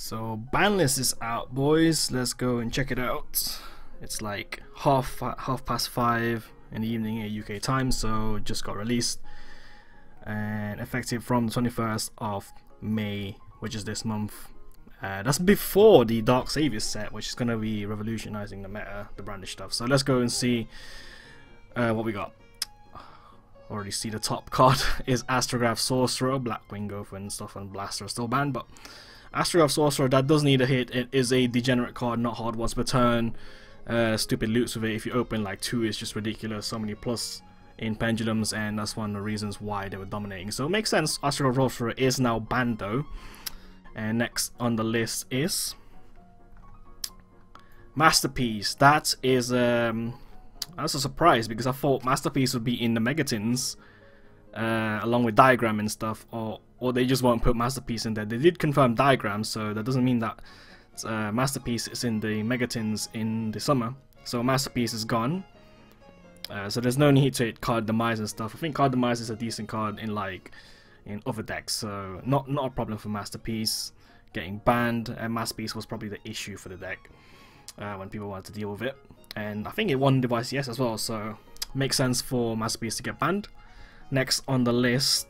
So ban list is out, boys. Let's go and check it out. It's like half past 5 in the evening at UK time, so it just got released and effective from the 21st of May, which is this month. That's before the Dark Saviors set, which is going to be revolutionizing the meta, the brandish stuff. So let's go and see what we got. Already see the top card is Astrograph Sorcerer, Blackwing Gopher and stuff, and Blaster still banned, but Astrograph Sorcerer, that does need a hit. It is a degenerate card, not hard once per turn. Stupid loots with it. If you open like 2, it's just ridiculous. So many plus in pendulums, and that's one of the reasons why they were dominating. So it makes sense. Astrograph Sorcerer is now banned though. And next on the list is Masterpiece. That is that's a surprise, because I thought Masterpiece would be in the Megatins along with Diagram and stuff, or they just won't put Masterpiece in there. They did confirm Diagram, so that doesn't mean that Masterpiece is in the Megatins in the summer. So Masterpiece is gone. So there's no need to hit Card Demise and stuff. I think Card Demise is a decent card in other decks, so not a problem for Masterpiece getting banned. And Masterpiece was probably the issue for the deck when people wanted to deal with it. And I think it won Device Yes as well, so makes sense for Masterpiece to get banned. Next on the list,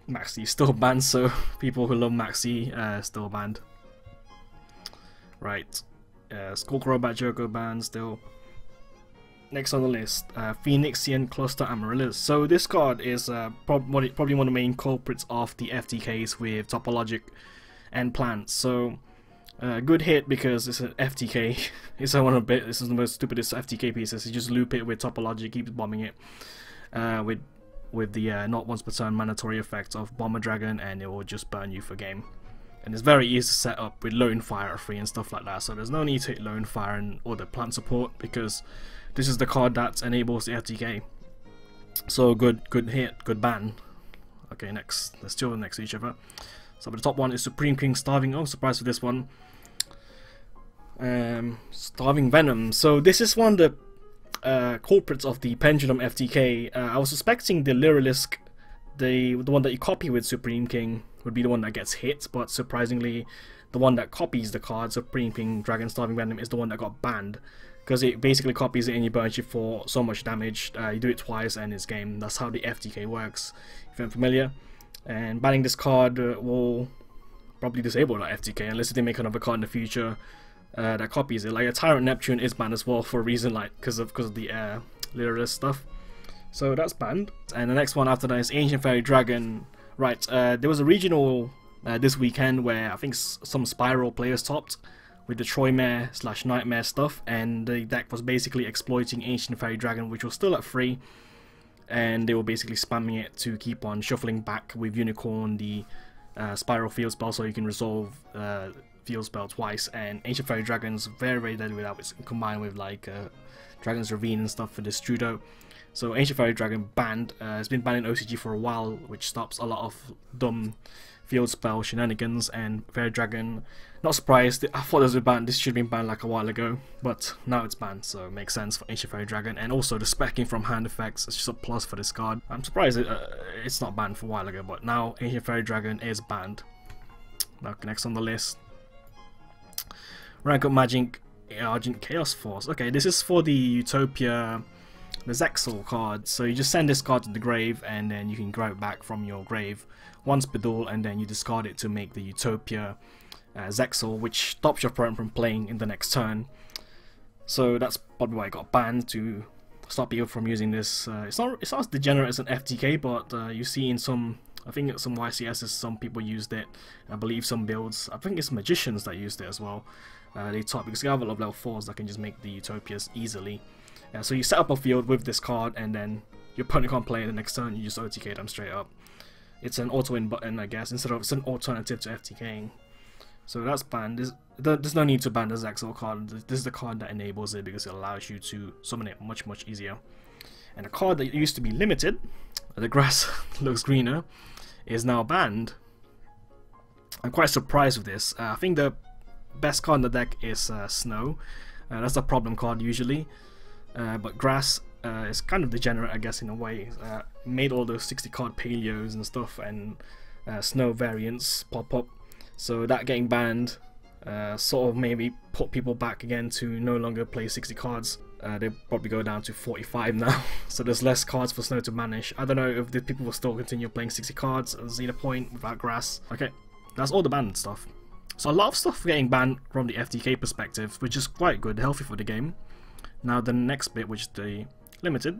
Maxi still banned, so people who love Maxi still banned. Right, Skullcrawbat Joko banned still. Next on the list, Phoenixian Cluster Amaryllis. So this card is probably one of the main culprits of the FTKs with TOPOLOGIC and Plants. So good hit because it's an FTK. This is the most stupidest FTK pieces. You just loop it with TOPOLOGIC, keeps bombing it with the not once per turn mandatory effect of Bomber Dragon, and it will just burn you for game. And it's very easy to set up with Lone Fire free and stuff like that. So there's no need to hit Lone Fire and or the plant support, because this is the card that enables the FTK. So good hit, good ban. Okay, next, let's chill next to each other. So the top one is Supreme King Starving. Oh, surprise for this one. Starving Venom. So this is one of the culprits of the Pendulum FTK. I was suspecting the Lyrilisk, the one that you copy with Supreme King, would be the one that gets hit, but surprisingly the one that copies the card, Supreme King Dragon Starving Venom, is the one that got banned, because it basically copies it and you burns you for so much damage. You do it twice and it's game. That's how the FTK works, if you're familiar. And banning this card will probably disable that FTK unless they make another card in the future that copies it. Like a Tyrant Neptune is banned as well for a reason, like because of the Lyrilis stuff. So that's banned. And the next one after that is Ancient Fairy Dragon. Right, there was a regional this weekend where I think some Spiral players topped with the Troymare / Nightmare stuff, and the deck was basically exploiting Ancient Fairy Dragon, which was still at 3, and they were basically spamming it to keep on shuffling back with Unicorn, the Spiral field spell, so you can resolve field spell twice. And Ancient Fairy Dragon's very deadly without it's combined with like Dragon's Ravine and stuff for this Judo. So Ancient Fairy Dragon banned. It's been banned in OCG for a while, which stops a lot of dumb field spell shenanigans. And Fairy Dragon, not surprised. I thought this should have been banned like a while ago, but now it's banned, so it makes sense for Ancient Fairy Dragon. And also the specking from hand effects is just a plus for this card. I'm surprised it's not banned for a while ago, but now Ancient Fairy Dragon is banned. Now next on the list, Rank Up Magic Argent Chaos Force. Okay, this is for the Utopia, the ZEXALE card. So you just send this card to the grave, and then you can grab it back from your grave once per duel, and then you discard it to make the Utopia ZEXALE, which stops your opponent from playing in the next turn. So that's probably why it got banned, to stop people from using this. It's not as degenerate as an FTK, but you see in some, I think some YCSs, some people used it. I believe some builds, I think it's Magicians that used it as well. They top, because you have a lot of level 4s that can just make the Utopias easily. So you set up a field with this card, and then your opponent can't play it the next turn, you just OTK them straight up. It's an auto-win button, I guess, it's an alternative to FTKing. So that's banned. There's no need to ban the ZEXALE card. This is the card that enables it, because it allows you to summon it much easier. And a card that used to be limited, the grass looks greener, is now banned. I'm quite surprised with this. I think the best card in the deck is Snow. That's a problem card usually. But Grass is kind of degenerate, I guess, in a way. Made all those 60 card paleos and stuff, and Snow variants pop up. So that getting banned sort of maybe put people back again to no longer play 60 cards. They probably go down to 45 now, so there's less cards for Snow to manage. I don't know if the people will still continue playing 60 cards at Zeta Point without grass. Okay, that's all the banned stuff. So a lot of stuff getting banned from the FTK perspective, which is quite good, healthy for the game. Now the next bit, which is the limited,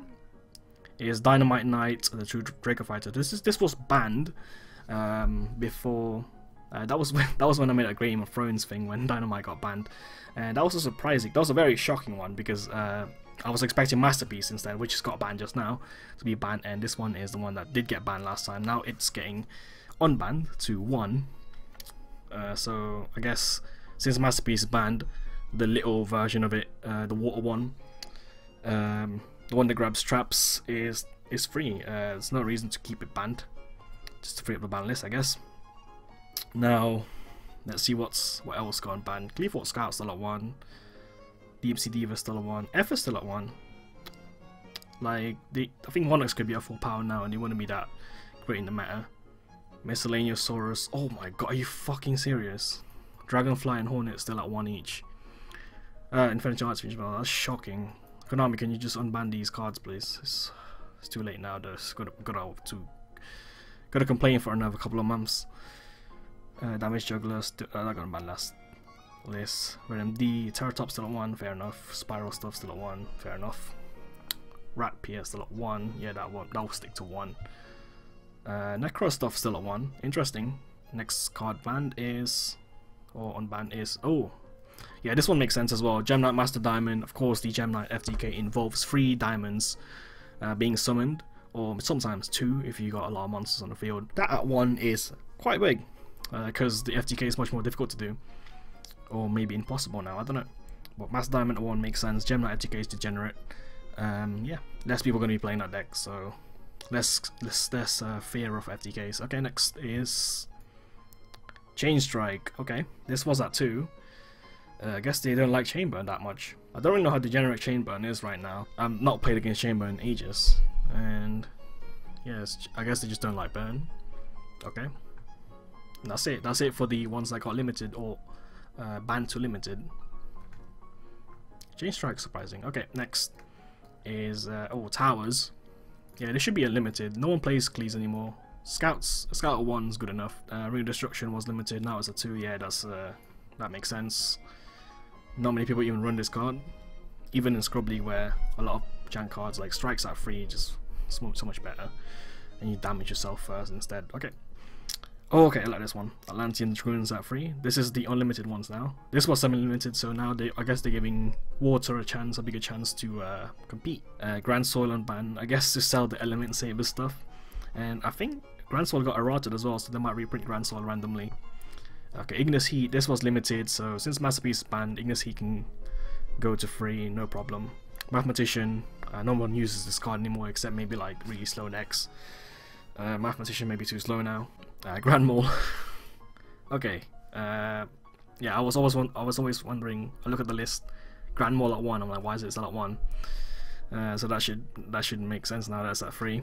is Dynamite Knight, the True Draco Fighter. This was banned before. That was when I made a Game of Thrones thing when Dynamite got banned, and that was a surprising. That was a very shocking one because I was expecting Masterpiece instead, which just got banned just now, to be banned, and this one is the one that did get banned last time. Now it's getting unbanned to 1. So I guess since Masterpiece is banned, the little version of it, the water one, the one that grabs traps, is free. There's no reason to keep it banned, just to free up the ban list, I guess. Now, let's see what else got banned. Gleefort Scout still at 1. Deep Sea Diva still at 1. F is still at 1. Like, I think Monarchs could be at full power now, and they wouldn't be that great in the meta. Miscellaneous Saurus. Oh my god, are you fucking serious? Dragonfly and Hornet still at 1 each. Infinity Arts as well. That's shocking. Konami, can you just unban these cards, please? It's too late now. There's gotta complain for another couple of months. Damage Juggler, not gonna ban last list. Random D, Terratop still at 1, fair enough. Spiral stuff still at 1, fair enough. Rat Pier still at 1, yeah, that will stick to 1. Necro stuff still at 1, interesting. Next card banned is, or unbanned is, oh, yeah, this one makes sense as well. Gem Knight Master Diamond, of course, the Gem Knight FTK involves 3 diamonds being summoned, or sometimes 2 if you got a lot of monsters on the field. That at 1 is quite big. Because the FTK is much more difficult to do, or maybe impossible now, I don't know. But Master Diamond at 1 makes sense. Gem Knight FTK is degenerate. Yeah, less people are going to be playing that deck, so less fear of FTKs. Okay, next is Chain Strike. Okay, this was at 2. I guess they don't like Chainburn that much. I don't really know how degenerate Chainburn is right now. I've not played against Chainburn in ages, and yes, I guess they just don't like burn. Okay. That's it. That's it for the ones that got limited or banned to limited. Chain Strike, surprising. Okay, next is Towers. Yeah, there should be a limited. No one plays Cleese anymore. Scout at 1's good enough. Ring of Destruction was limited. Now it's a 2. Yeah, that makes sense. Not many people even run this card, even in Scrub League where a lot of jank cards like Strikes at 3 just smoke so much better, and you damage yourself first instead. Okay. Oh, okay, I like this one. Atlantean Dragoons at 3. This is the unlimited ones now. This was semi-limited, so now I guess they're giving Water a bigger chance to compete. GRANDSOIL unbanned, I guess to sell the Element Saber stuff. And I think GRANDSOIL got errated as well, so they might reprint GRANDSOIL randomly. Okay, Ignis Heat, this was limited, so since Masterpiece is banned, Ignis Heat can go to 3, no problem. Mathematician, no one uses this card anymore except maybe like really slow decks. Mathematician may be too slow now. Grand Mole. Okay. Yeah, I was always wondering. I look at the list. Grand Mole at 1. I'm like, why is it still at 1? So that should make sense now. That's at 3.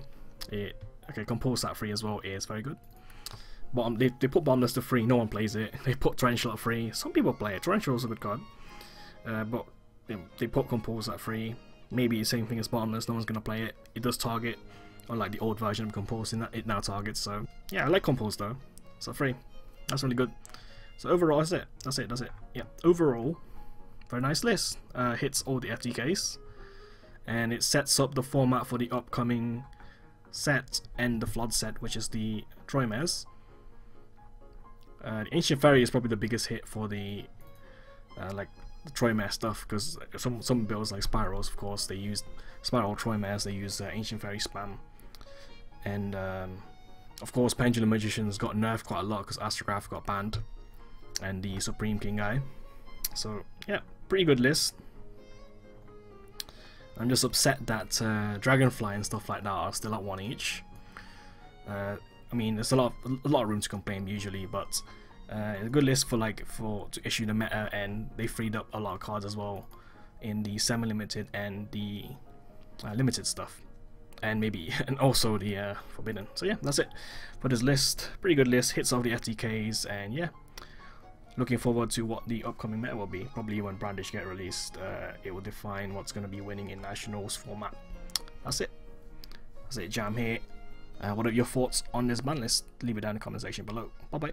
Okay, Compulse at 3 as well is very good. They put Bombless to 3. No one plays it. They put Torrential at 3. Some people play it. Torrential is a good card. But they put Compulse at 3. Maybe the same thing as Bottomless. No one's gonna play it. It does target. Unlike the old version of Compulse, it now targets, so yeah, I like Compulse though. So 3. That's really good. So overall, that's it. Yeah, overall, very nice list. Hits all the FTKs, and it sets up the format for the upcoming set and the Flood set, which is the Troymares. The Ancient Fairy is probably the biggest hit for the like the Troymare stuff, because some builds like Spirals, of course, they use Spiral Troymares, they use Ancient Fairy spam. And of course, Pendulum Magicians got nerfed quite a lot because Astrograph got banned, and the Supreme King guy. So yeah, pretty good list. I'm just upset that Dragonfly and stuff like that are still at 1 each. I mean, there's a lot of room to complain usually, but a good list to issue the meta, and they freed up a lot of cards as well in the semi-limited and the limited stuff. And also the Forbidden. So yeah, that's it for this list. Pretty good list, hits off the FTKs, and yeah, looking forward to what the upcoming meta will be. Probably when Brandish get released, it will define what's going to be winning in Nationals format. That's it. That's it, Jam here. What are your thoughts on this ban list? Leave it down in the comment section below. Bye bye.